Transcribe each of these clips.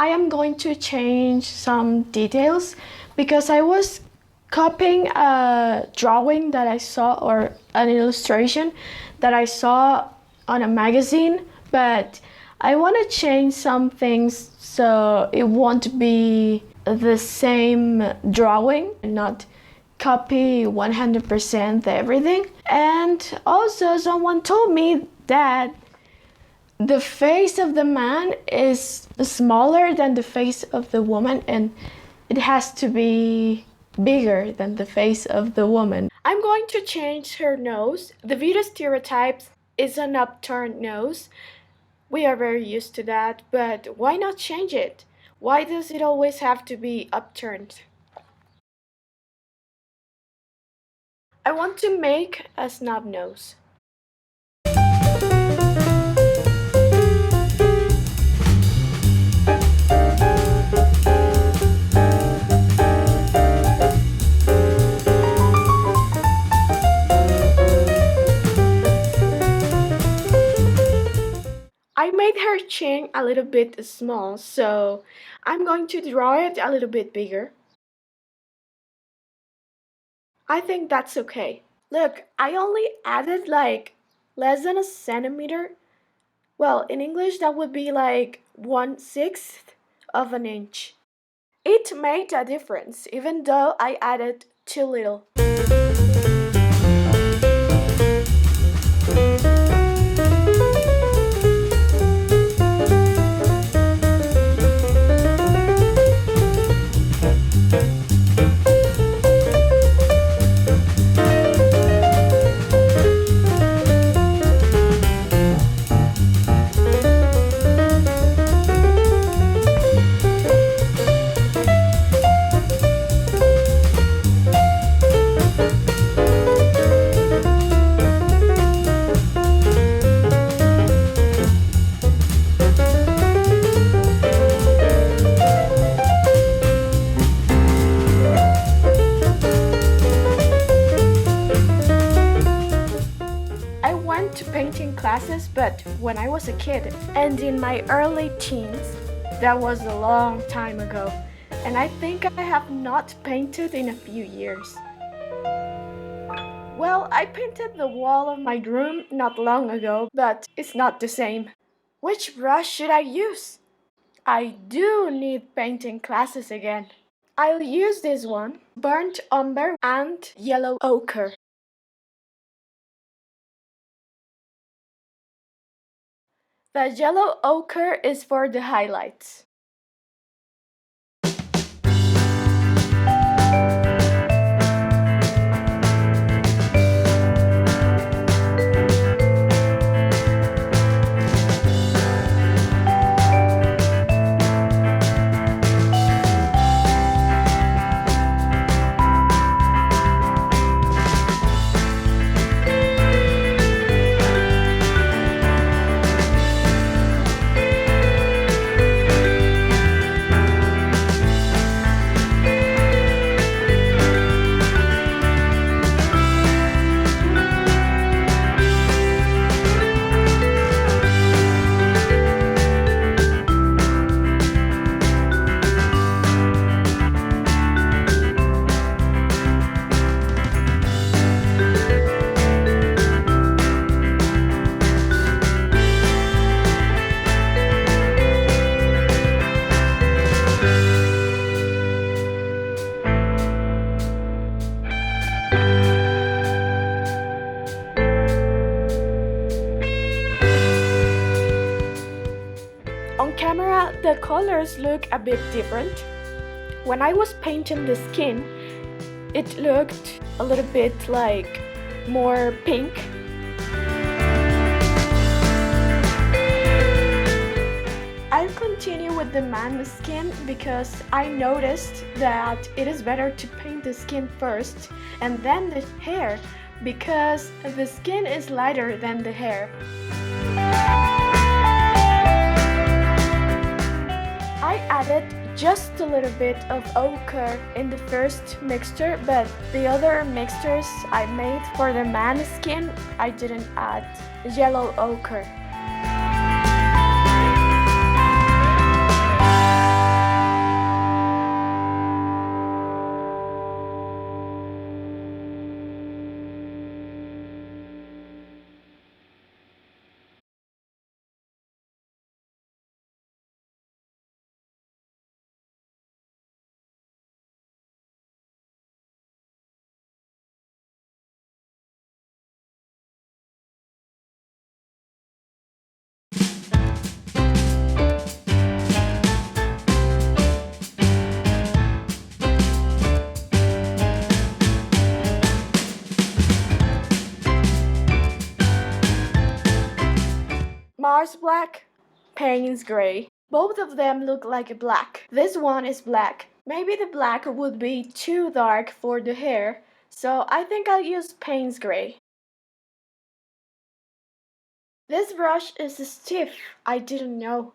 I am going to change some details because I was copying a drawing that I saw or an illustration that I saw on a magazine, but I want to change some things so it won't be the same drawing and not copy 100% everything. And also someone told me that the face of the man is smaller than the face of the woman and it has to be bigger than the face of the woman. I'm going to change her nose. The Vita stereotype is an upturned nose. We are very used to that, but why not change it? Why does it always have to be upturned? I want to make a snub nose. I made her chin a little bit small, so I'm going to draw it a little bit bigger. I think that's okay. Look, I only added like less than a centimeter. Well, in English that would be like 1/6 of an inch. It made a difference, even though I added too little. Painting classes, but when I was a kid and in my early teens, that was a long time ago, and I think I have not painted in a few years. Well, I painted the wall of my room not long ago, but it's not the same. Which brush should I use? I do need painting classes again. I'll use this one, burnt umber and yellow ochre. The yellow ochre is for the highlights. On camera, the colors look a bit different. When I was painting the skin, it looked a little bit like more pink. I'll continue with the man's skin because I noticed that it is better to paint the skin first and then the hair because the skin is lighter than the hair. I added just a little bit of ochre in the first mixture, but the other mixtures I made for the man's skin, I didn't add yellow ochre. Stars black, Payne's gray. Both of them look like black. This one is black. Maybe the black would be too dark for the hair, so I think I'll use Payne's gray. This brush is stiff. I didn't know.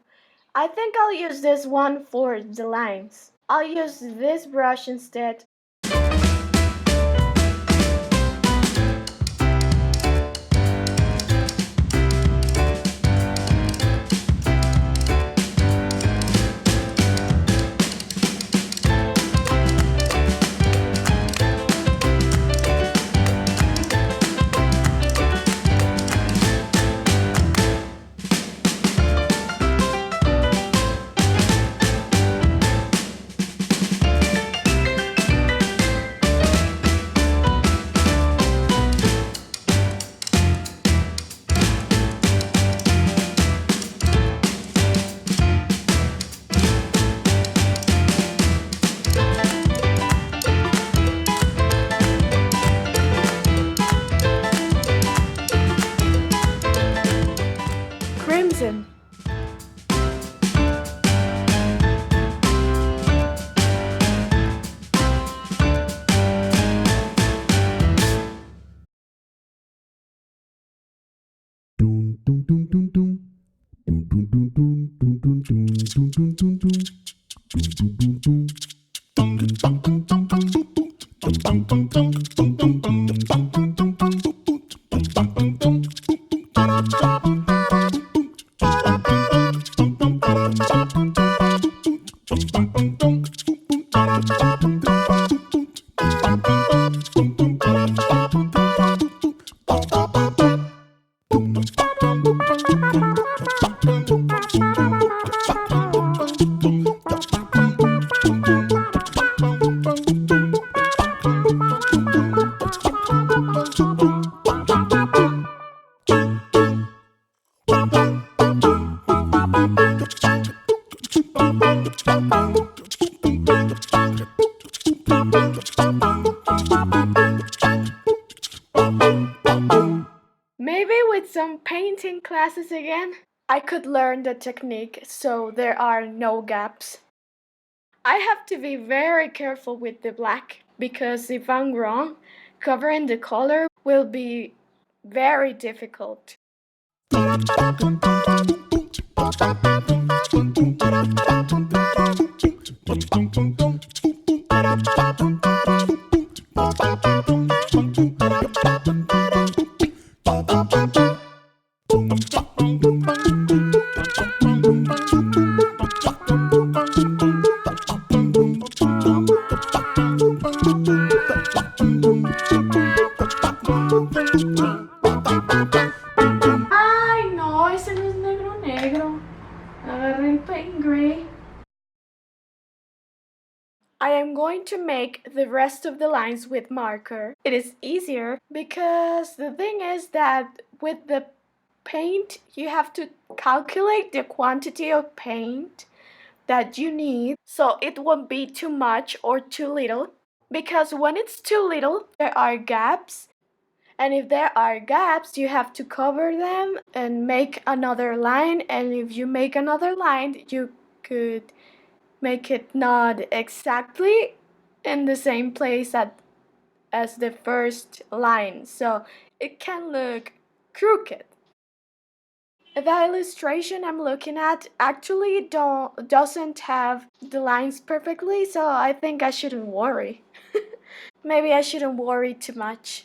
I think I'll use this one for the lines. I'll use this brush instead. Crimson. Maybe with some painting classes again, I could learn the technique so there are no gaps. I have to be very careful with the black because if I'm wrong, covering the color will be very difficult. Ay, no, ese no es negro negro. Agarré el paint gray. I am going to make the rest of the lines with marker. It is easier because the thing is that with the paint you have to calculate the quantity of paint that you need so it won't be too much or too little, because when it's too little there are gaps, and if there are gaps you have to cover them and make another line, and if you make another line you could make it not exactly in the same place as the first line, so it can look crooked. The illustration I'm looking at actually doesn't have the lines perfectly, so I think I shouldn't worry. Maybe I shouldn't worry too much.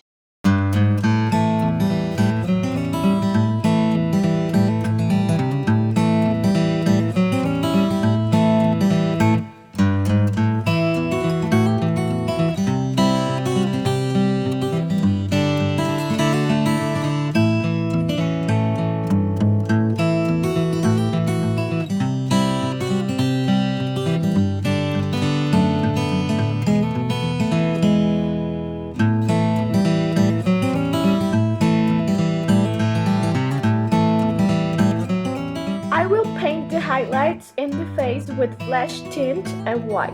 I will paint the highlights in the face with flesh tint and white.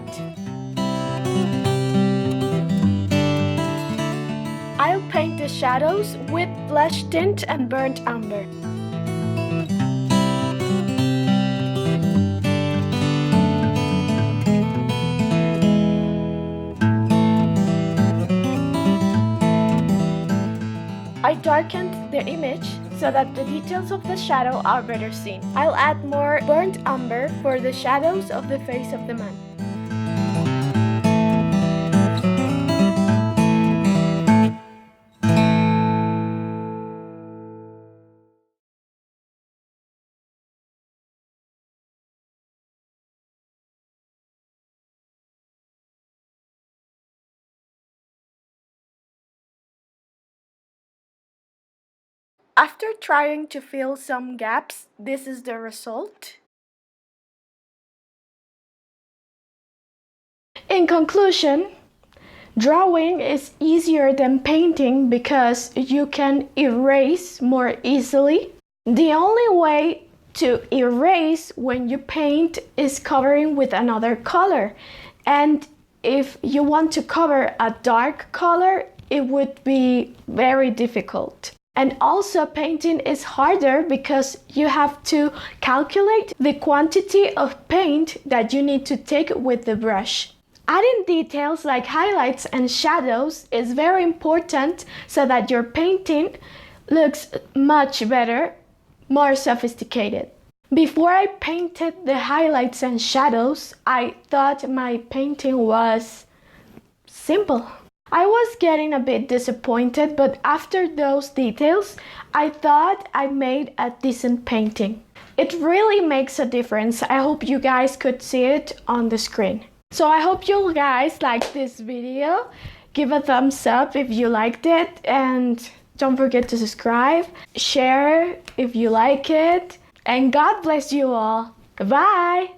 I'll paint the shadows with flesh tint and burnt umber. darkened the image so that the details of the shadow are better seen. I'll add more burnt umber for the shadows of the face of the man. After trying to fill some gaps, this is the result. In conclusion, drawing is easier than painting because you can erase more easily. The only way to erase when you paint is covering with another color. And if you want to cover a dark color, it would be very difficult. And also painting is harder because you have to calculate the quantity of paint that you need to take with the brush. Adding details like highlights and shadows is very important so that your painting looks much better, more sophisticated. Before I painted the highlights and shadows, I thought my painting was simple. I was getting a bit disappointed, but after those details, I thought I made a decent painting. It really makes a difference. I hope you guys could see it on the screen. So I hope you guys liked this video. Give a thumbs up if you liked it, and don't forget to subscribe, share if you like it, and God bless you all. Bye!